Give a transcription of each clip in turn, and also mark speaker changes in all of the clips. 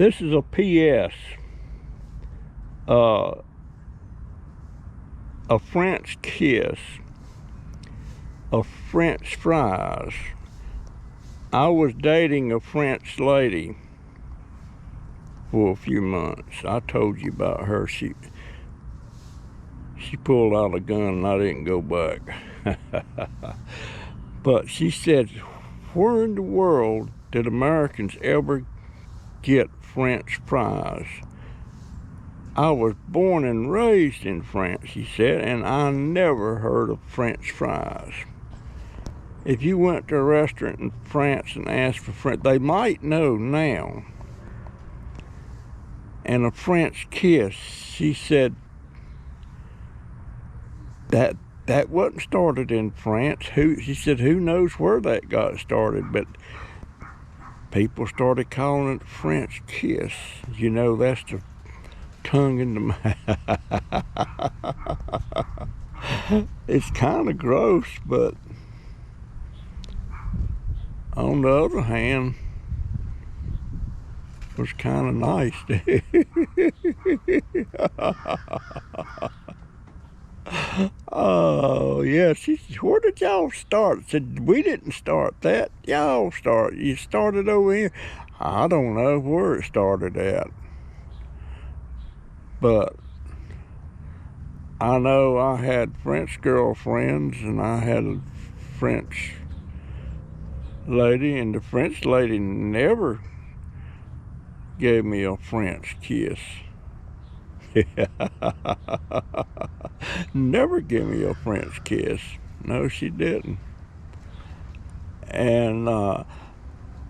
Speaker 1: This is a PS. A French kiss. A French fries. I was dating a French lady for a few months. I told you about her. She pulled out a gun and I didn't go back. But she said, where in the world did Americans ever get French fries? I was born and raised in France, she said, and I never heard of French fries. If you went to a restaurant in France and asked for French, they might know now. And a French kiss, she said, that wasn't started in France. She said, who knows where that got started, but people started calling it French kiss. You know, that's the tongue in the mouth. It's kind of gross, but on the other hand, it was kind of nice. Oh, yeah. She said, where did y'all start? I said, we didn't start that. Y'all start. You started over here. I don't know where it started at. But I know I had French girlfriends and I had a French lady, and the French lady never gave me a French kiss. Never gave me a French kiss. No, she didn't. And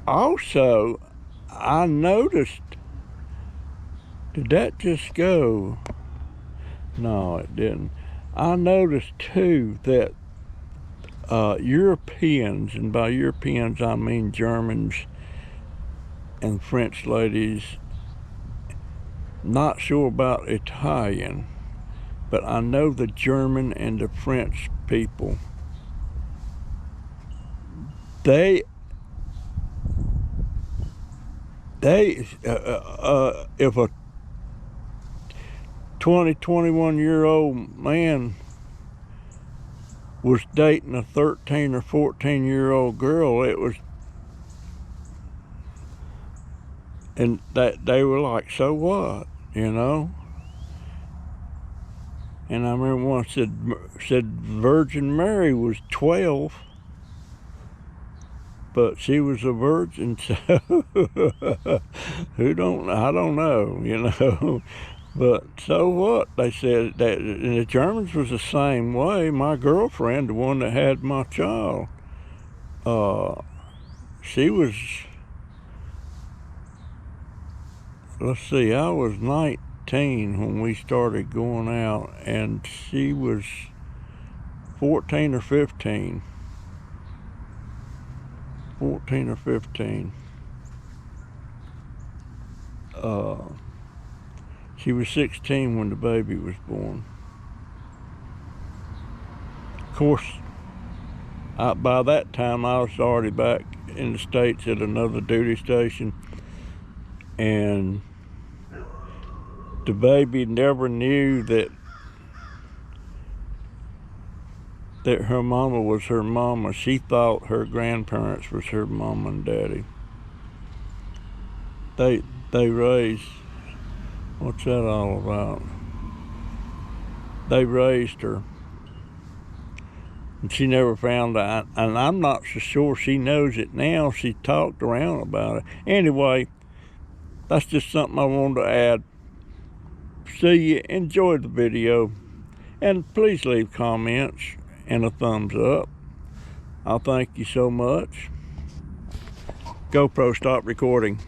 Speaker 1: also, I noticed, did that just go? No, it didn't. I noticed too that Europeans, and by Europeans I mean Germans and French ladies, not sure about Italian, but I know the German and the French people, if a 21-year-old man was dating a 13 or 14-year-old girl, it was, and that they were like, so what, you know? And I remember one said Virgin Mary was 12, but she was a virgin, so I don't know, you know. But so what? They said that, and the Germans was the same way. My girlfriend, the one that had my child, she was, let's see, I was 19 when we started going out, and she was 14 or 15. 14 or 15. She was 16 when the baby was born. Of course, by that time I was already back in the States at another duty station, and the baby never knew that her mama was her mama. She thought her grandparents was her mama and daddy. They raised, what's that all about? They raised her, and she never found out, and I'm not so sure she knows it now. She talked around about it. Anyway, that's just something I wanted to add. See you, enjoy the video, and please leave comments and a thumbs up. I'll thank you so much. GoPro, stop recording.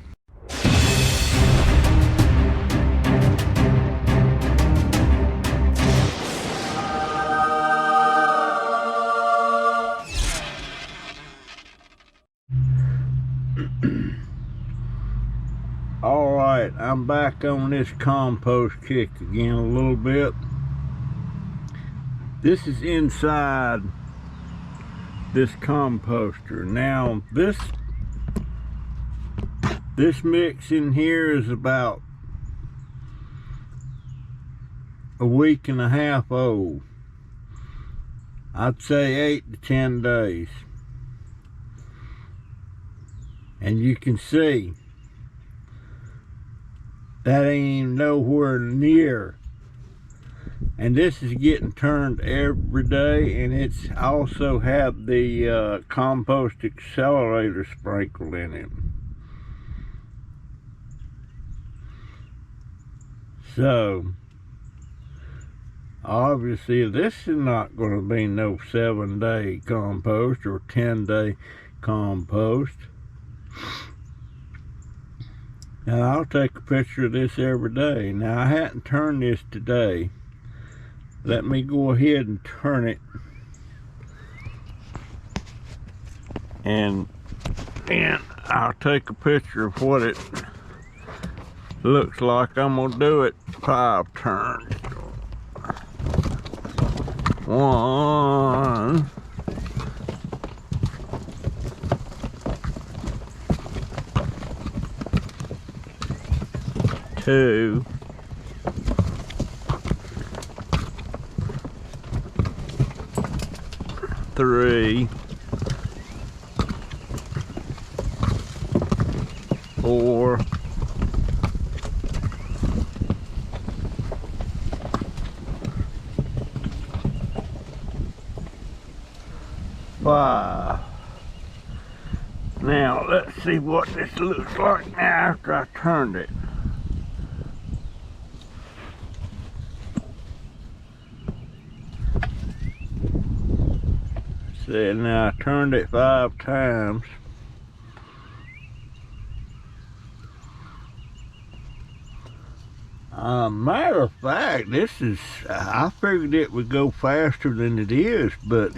Speaker 1: All right, I'm back on this compost kick again a little bit. This is inside this composter. Now, this This mix in here is about a week and a half old. I'd say 8 to 10 days. And you can see that ain't nowhere near. And this is getting turned every day, and it's also have the compost accelerator sprinkled in it. So obviously this is not going to be no 7-day compost or 10-day compost. And I'll take a picture of this every day. Now, I hadn't turned this today. Let me go ahead and turn it. And then I'll take a picture of what it looks like. I'm gonna do it 5 turns. 1, 2, 3, 4, 5. Now let's see what this looks like now after I turned it. See, now I turned it 5 times. Matter of fact, this is, I figured it would go faster than it is, but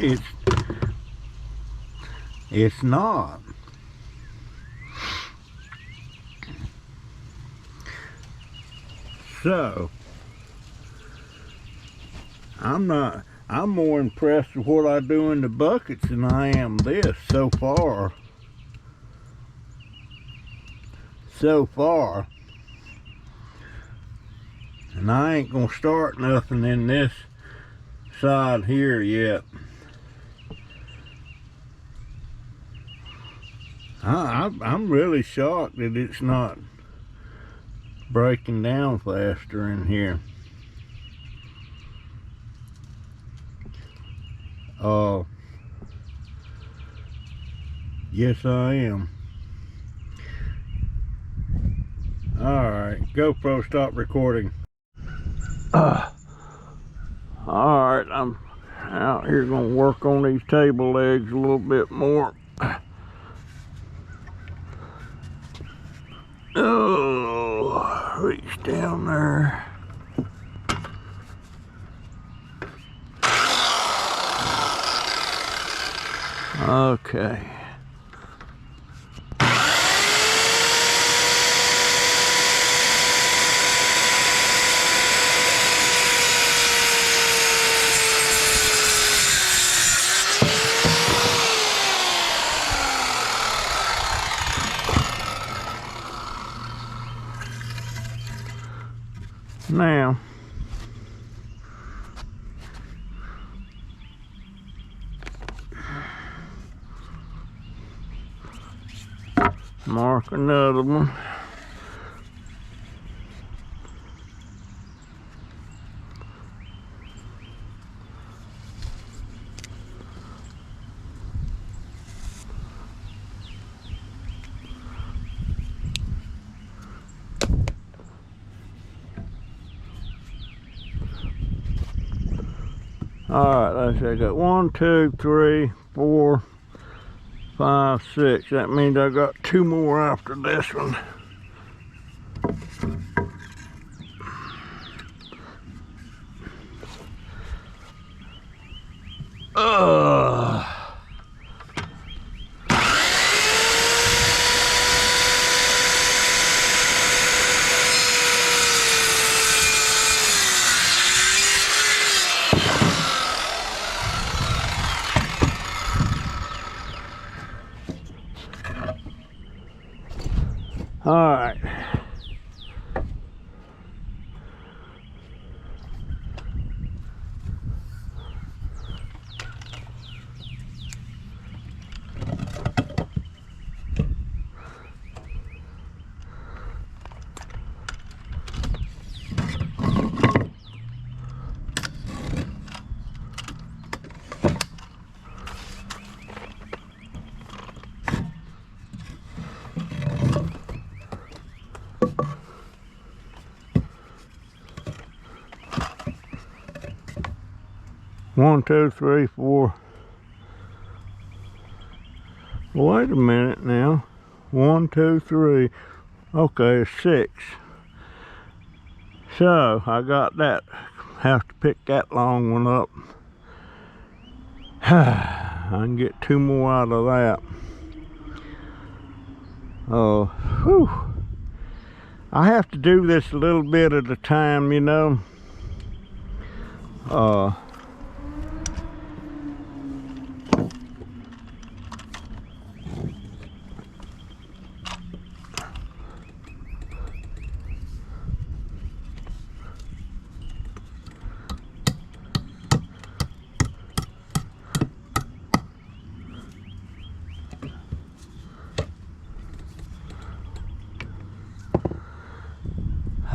Speaker 1: it's not. So, I'm more impressed with what I do in the buckets than I am this so far. And I ain't gonna start nothing in this side here yet. I'm really shocked that it's not breaking down faster in here. Yes, I am. Alright, GoPro, stop recording. Alright, I'm out here gonna work on these table legs a little bit more. Oh, reach down there. Okay. Now, mark another one. Alright, let's see, I got 1, 2, 3, 4, 5, 6. That means I got 2 more after this one. One, two, three, four. Wait a minute now. 1, 2, 3. Okay, it's 6. So I got that. Have to pick that long one up. I can get 2 more out of that. Oh, whew. I have to do this a little bit at a time, you know.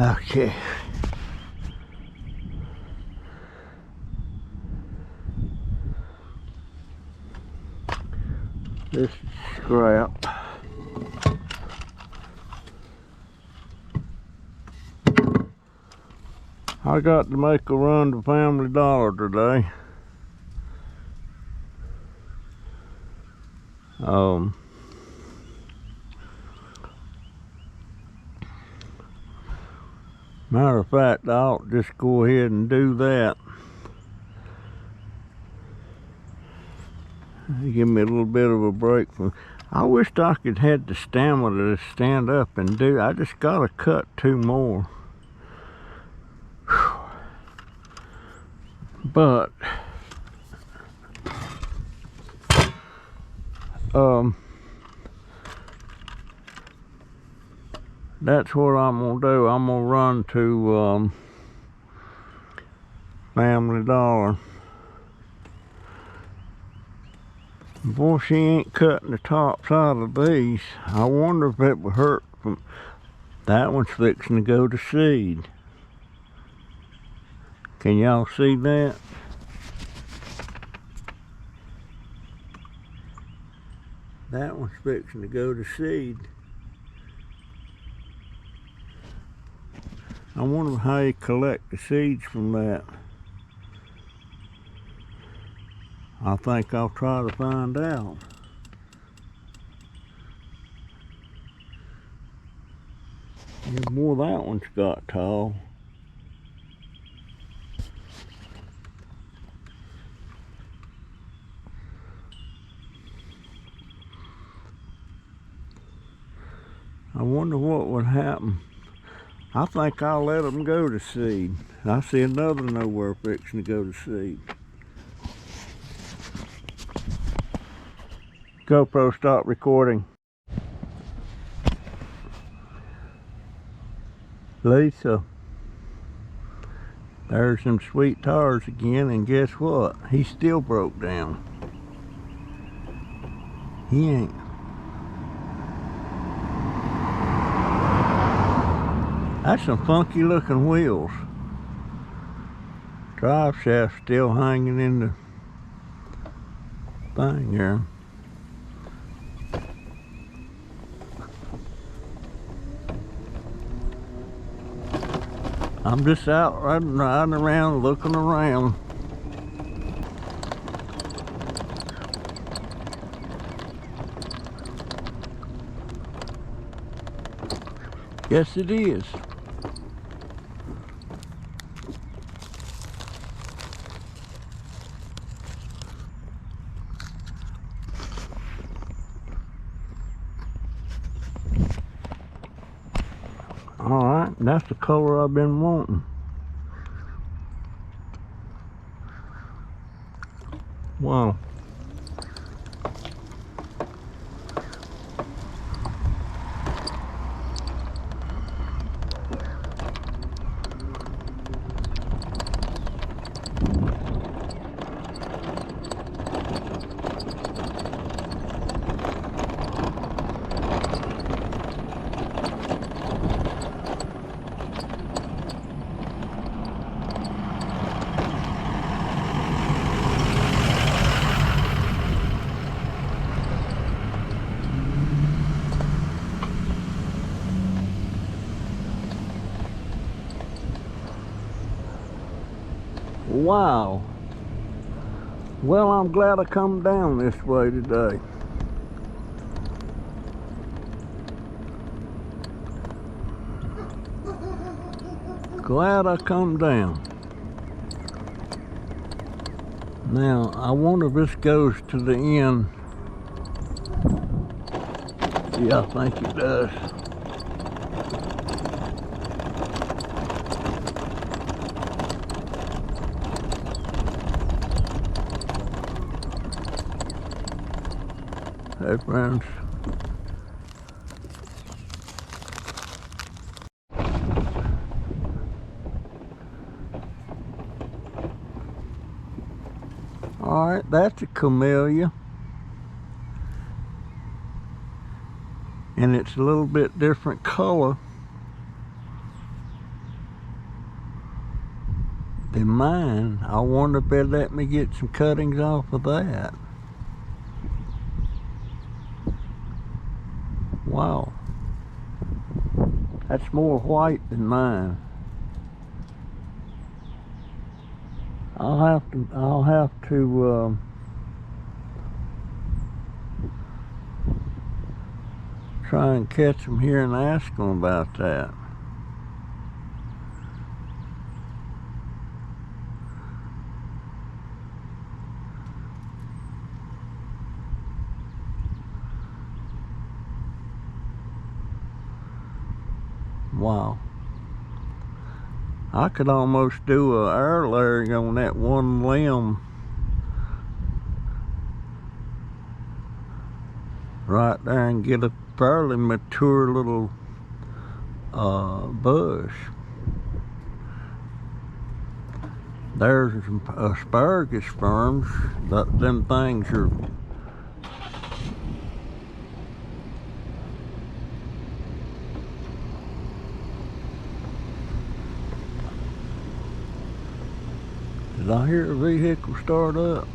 Speaker 1: Okay. This is scrap. I got to make a run to Family Dollar today. Matter of fact, I'll just go ahead and do that. Give me a little bit of a break from. I wished I could had the stamina to stand up and do. I just gotta cut 2 more. Whew. But that's what I'm gonna do. I'm gonna run to Family Dollar. Boy, she ain't cutting the tops out of these. I wonder if it would hurt from. That one's fixing to go to seed. Can y'all see that? That one's fixing to go to seed. I wonder how you collect the seeds from that. I think I'll try to find out. And boy, that one's got tall. I wonder what would happen. I think I'll let them go to seed. I see another nowhere fixing to go to seed. GoPro, stop recording. Lisa, there's some sweet tars again, and guess what? He still broke down. He ain't. That's some funky looking wheels. Drive shaft still hanging in the thing here. I'm just out riding around, looking around. Yes, it is. All right, that's the color I've been wanting. Wow. Wow. Well, I'm glad I come down this way today. Glad I come down. Now, I wonder if this goes to the end. Yeah, I think it does. Hey, friends. All right, that's a camellia. And it's a little bit different color than mine. I wonder if they'd let me get some cuttings off of that. Wow. That's more white than mine. I'll have to try and catch them here and ask them about that. Wow. I could almost do a air layering on that one limb right there and get a fairly mature little bush. There's some asparagus ferns. Them things are Did I hear a vehicle start up?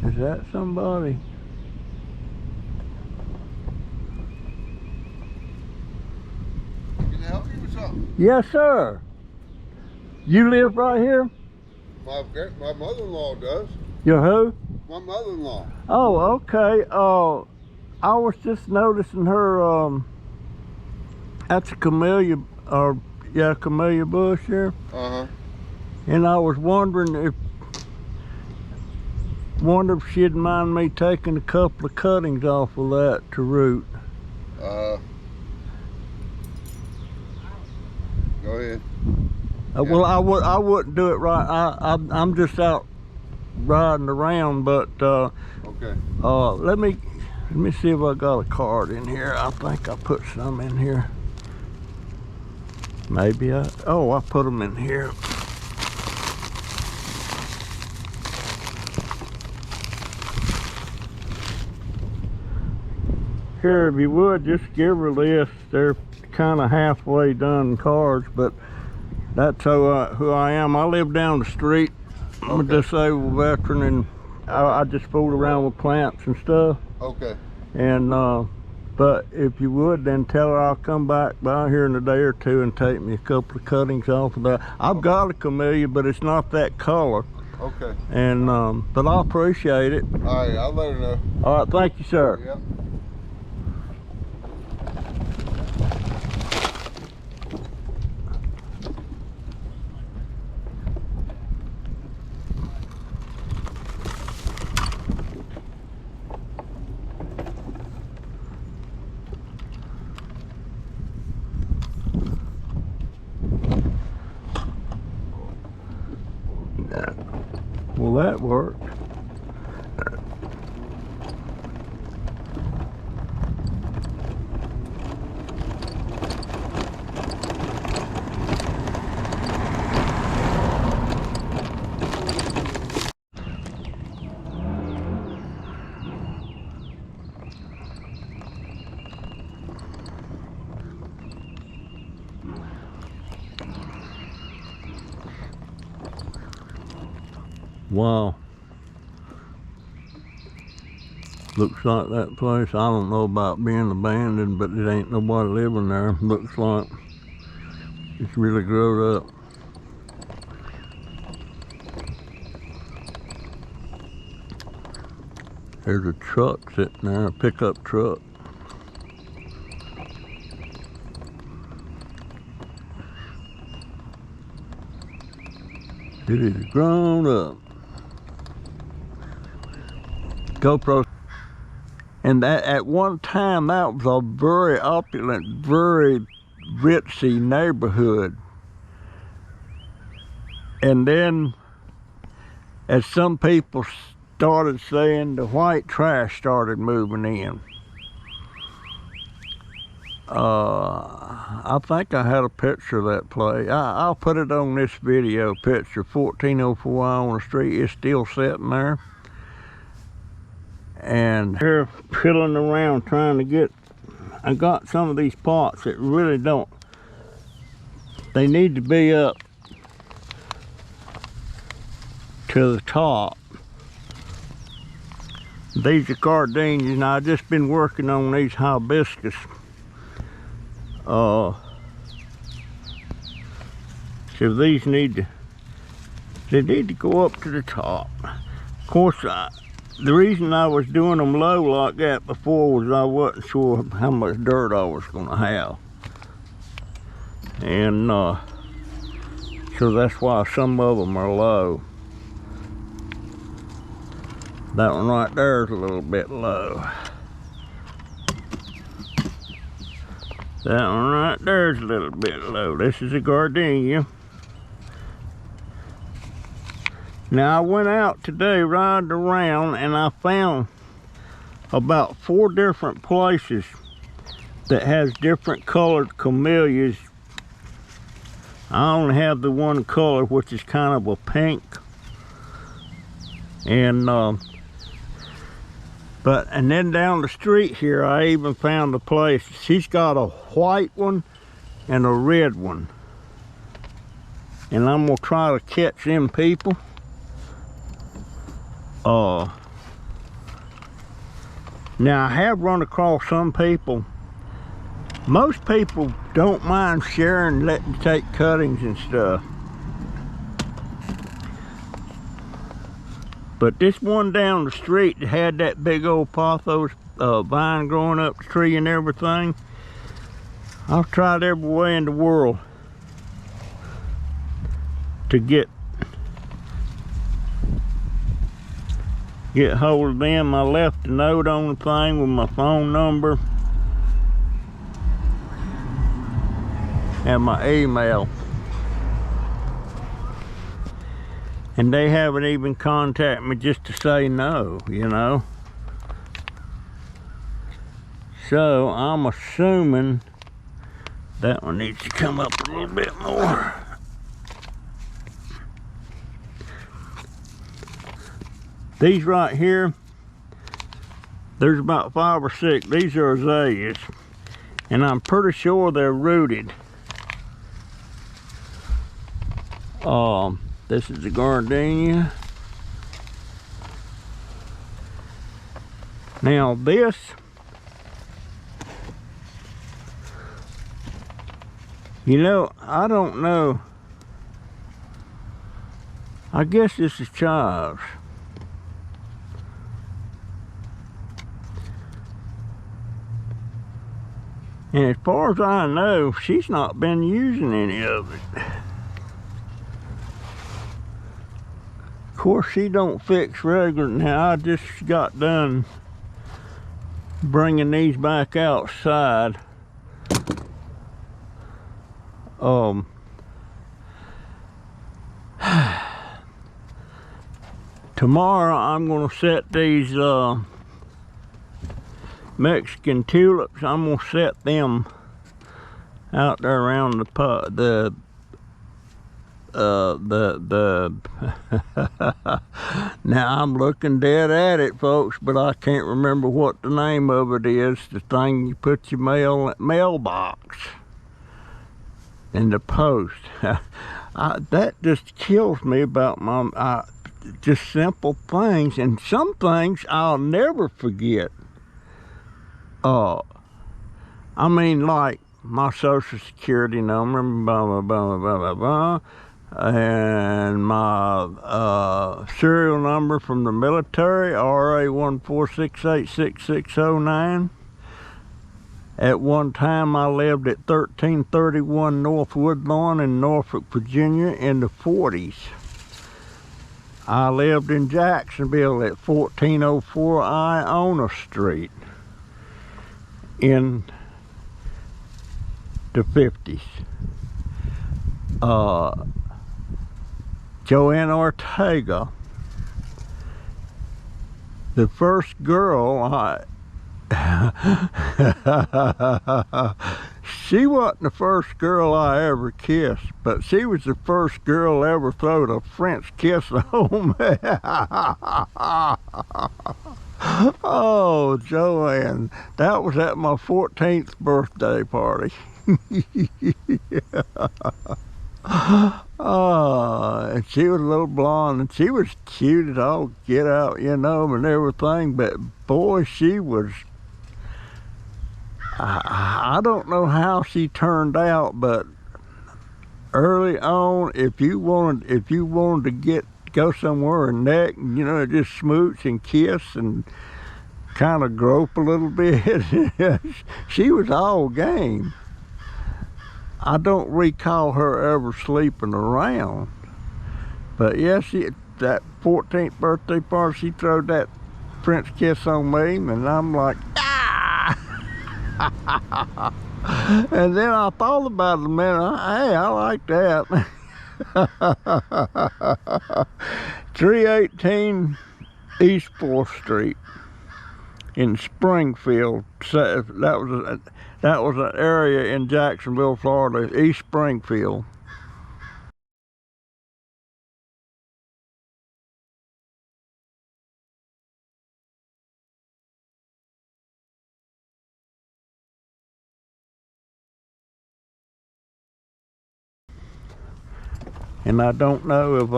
Speaker 1: Is that somebody?
Speaker 2: Can I help you with something?
Speaker 1: Yes, sir. You live right here?
Speaker 2: My mother-in-law does.
Speaker 1: Your who?
Speaker 2: My mother-in-law.
Speaker 1: Oh, okay. I was just noticing her. That's a camellia, yeah, camellia bush here.
Speaker 2: Uh-huh.
Speaker 1: And I was wondering if she'd mind me taking a couple of cuttings off of that to root.
Speaker 2: Go ahead.
Speaker 1: Well, I wouldn't do it right. I'm just out riding around, but
Speaker 2: Okay.
Speaker 1: let me see if I got a card in here. I think I put some in here. Maybe I put them in here. Here, if you would, just give her this. They're kind of halfway done cards, but that's who I am. I live down the street. I'm a disabled veteran, and I just fool around with plants and stuff.
Speaker 2: Okay.
Speaker 1: And but if you would, then tell her I'll come back by here in a day or two and take me a couple of cuttings off of that. I've got a camellia, but it's not that color.
Speaker 2: Okay.
Speaker 1: And but I appreciate it.
Speaker 2: All right, I'll let her know.
Speaker 1: All right, thank you, sir.
Speaker 2: Yep.
Speaker 1: Well, that worked. Wow. Looks like that place, I don't know about being abandoned, but it ain't nobody living there. Looks like it's really grown up. There's a truck sitting there, a pickup truck. It is grown up. GoPro. And that, at one time, that was a very opulent, very ritzy neighborhood. And then, as some people started saying, the white trash started moving in. I think I had a picture of that place. I'll put it on this video picture. 1404 Allen Street is still sitting there. And they're piddling around trying to get, I got some of these pots that really don't, they need to be up to the top. These are gardenias, and I've just been working on these hibiscus. So these need to go up to the top. Of course, the reason I was doing them low like that before was I wasn't sure how much dirt I was going to have. And so that's why some of them are low. That one right there is a little bit low. That one right there is a little bit low. This is a gardenia. Now I went out today riding around and I found about 4 different places that has different colored camellias. I only have the one color, which is kind of a pink. And and then down the street here, I even found a place. She's got a white one and a red one. And I'm gonna try to catch them people. Now I have run across some people. Most people don't mind sharing, letting you take cuttings and stuff. But this one down the street that had that big old pothos vine growing up the tree and everything, I've tried every way in the world to get hold of them. I left a note on the thing with my phone number and my email. And they haven't even contacted me just to say no, you know. So I'm assuming that one needs to come up a little bit more. These right here, there's about 5 or 6. These are azaleas, and I'm pretty sure they're rooted. This is the gardenia. Now this, you know, I don't know. I guess this is chives. And as far as I know, she's not been using any of it. Of course, she don't fix regular. Now, I just got done bringing these back outside. Tomorrow, I'm gonna set these Mexican tulips. I'm gonna set them out there around the now I'm looking dead at it, folks, but I can't remember what the name of it is. The thing you put your mailbox in the post. That just kills me about my just simple things, and some things I'll never forget. I mean, like my social security number, blah, blah, blah, blah, blah, blah, and my serial number from the military, RA146866609. At one time, I lived at 1331 North Woodlawn in Norfolk, Virginia in the 40s. I lived in Jacksonville at 1404 Iona Street in the 50s. Joanne Ortega, the first girl she wasn't the first girl I ever kissed, but she was the first girl ever throwed a French kiss on me. Oh, Joanne, that was at my 14th birthday party. And she was a little blonde, and she was cute as all get out, you know, and everything, but boy, she was, I don't know how she turned out, but early on, if you wanted to go somewhere and neck, you know, just smooch and kiss and kind of grope a little bit, she was all game. I don't recall her ever sleeping around, but yeah, that 14th birthday party, she threw that French kiss on me, and I'm like, ah! And then I thought about it a minute. Hey, I like that. 318 East 4th Street in Springfield. That was an area in Jacksonville, Florida, East Springfield. And I don't know if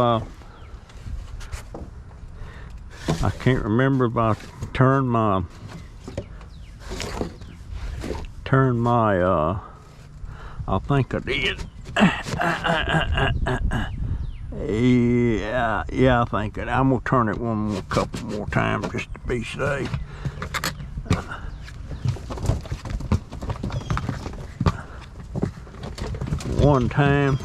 Speaker 1: I can't remember if I turned my I think I did. Yeah, I think it. I'm gonna turn it couple more times just to be safe. One time.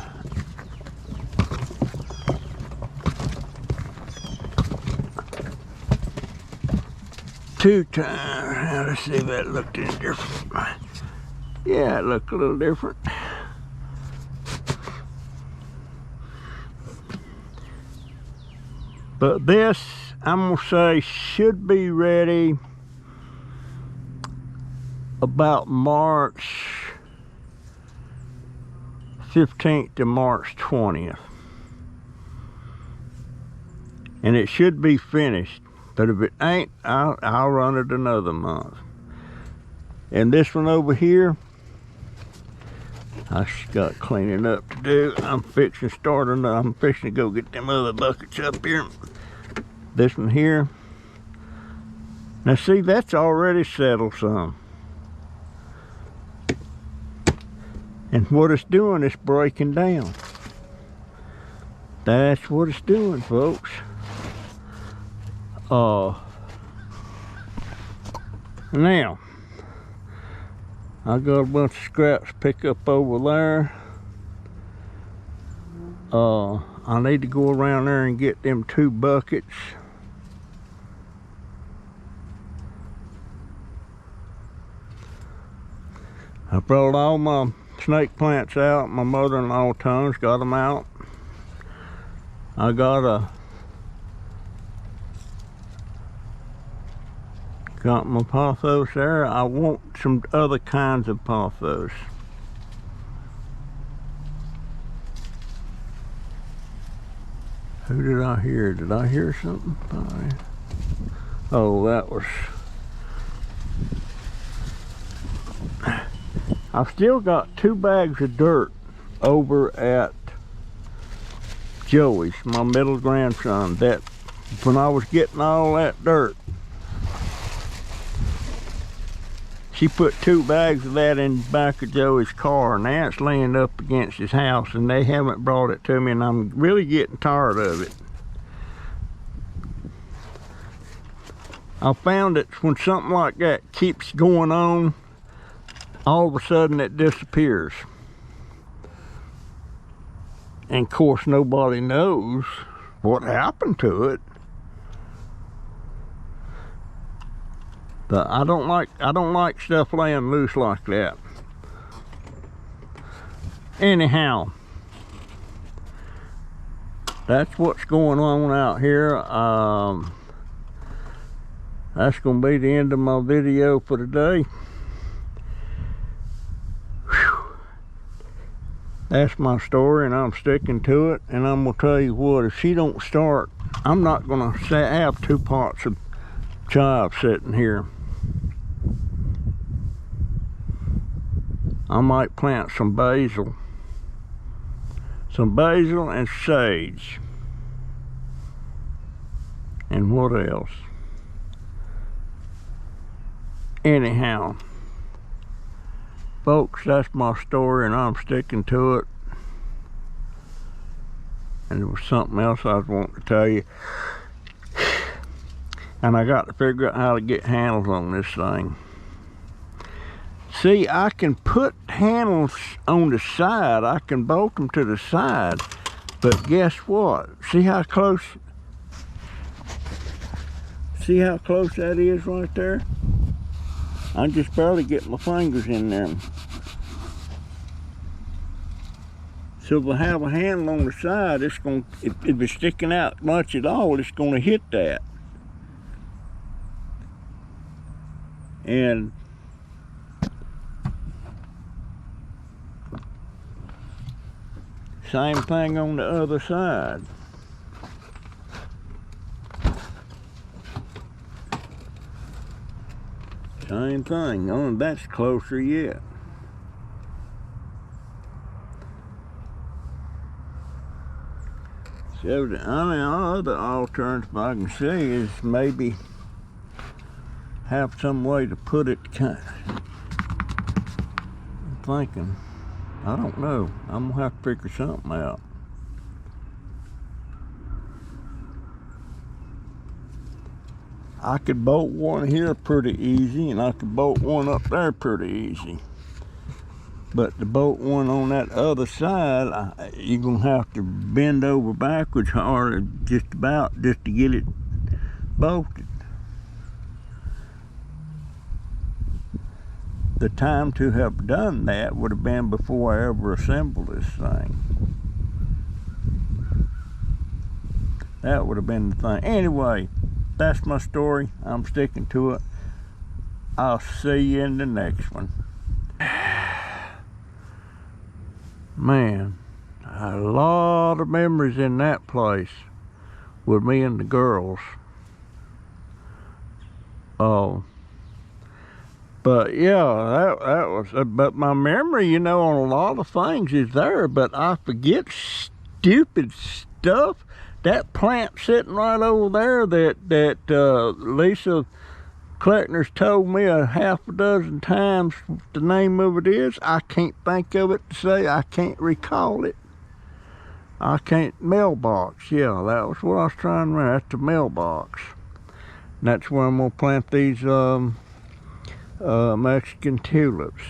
Speaker 1: Two times. Let's see if that looked any different. Yeah, it looked a little different. But this, I'm gonna say, should be ready about March 15th to March 20th. And it should be finished. But if it ain't, I'll run it another month. And this one over here, I just got cleaning up to do. I'm fixing to go get them other buckets up here. This one here. Now see, that's already settled some. And what it's doing is breaking down. That's what it's doing, folks. Now, I got a bunch of scraps to pick up over there. I need to go around there and get them 2 buckets. I brought all my snake plants out. My mother-in-law tongues, got them out. I got my pothos there. I want some other kinds of pothos. Who did I hear? Did I hear something? Oh, that was... I've still got 2 bags of dirt over at Joey's, my middle grandson, that when I was getting all that dirt, she put 2 bags of that in the back of Joey's car, and now it's laying up against his house, and they haven't brought it to me, and I'm really getting tired of it. I found that when something like that keeps going on, all of a sudden it disappears. And of course nobody knows what happened to it. But I don't like stuff laying loose like that. Anyhow, that's what's going on out here. That's gonna be the end of my video for today. That's my story, and I'm sticking to it. And I'm gonna tell you what, if she don't start, I'm not gonna have 2 pots of chive sitting here. I might plant some basil and sage. And what else? Anyhow, folks, that's my story, and I'm sticking to it. And there was something else I was wanting to tell you, and I got to figure out how to get handles on this thing. See, I can put handles on the side, I can bolt them to the side, but guess what? See how close that is right there? I just barely get my fingers in there. So if I have a handle on the side, it's going, if it's sticking out much at all, it's going to hit that. And same thing on the other side. Same thing, only that's closer yet. So the only other alternative I can see is maybe have some way to put it I'm thinking, I don't know. I'm gonna have to figure something out. I could bolt one here pretty easy, and I could bolt one up there pretty easy. But to bolt one on that other side, you're gonna have to bend over backwards hard, just to get it bolted. The time to have done that would have been before I ever assembled this thing. That would have been the thing. Anyway, that's my story. I'm sticking to it. I'll see you in the next one. Man, a lot of memories in that place with me and the girls. Oh. But yeah, that was, but my memory, you know, on a lot of things is there, but I forget stupid stuff. That plant sitting right over there that Lisa Kleckner's told me a half a dozen times what the name of it is. I can't think of it to say. I can't recall it. I can't. Mailbox. Yeah, that was what I was trying to remember. That's the mailbox. And that's where I'm going to plant these Mexican tulips.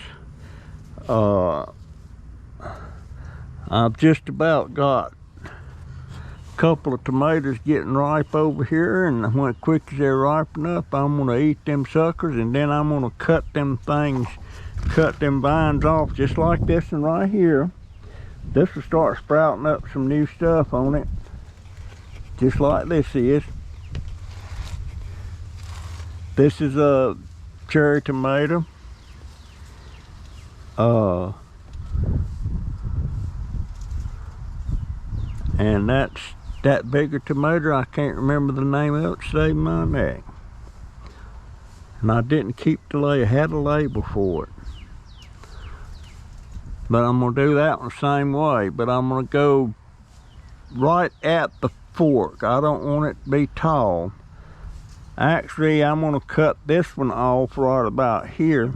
Speaker 1: I've just about got couple of tomatoes getting ripe over here, and when quick as they're ripen up, I'm gonna eat them suckers, and then I'm gonna cut them vines off just like this one right here. This will start sprouting up some new stuff on it, just like this is. This is a cherry tomato. And that's that bigger tomato. I can't remember the name of it, saved my neck. And I didn't keep the label, had a label for it. But I'm gonna do that one the same way, but I'm gonna go right at the fork. I don't want it to be tall. Actually, I'm gonna cut this one off right about here.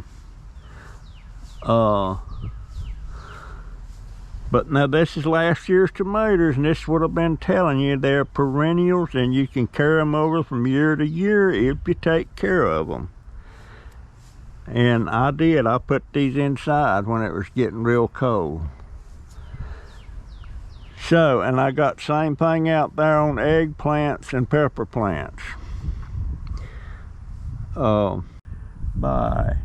Speaker 1: But now this is last year's tomatoes, and this is what I've been telling you. They're perennials, and you can carry them over from year to year if you take care of them. And I did. I put these inside when it was getting real cold. So, and I got same thing out there on eggplants and pepper plants. Bye.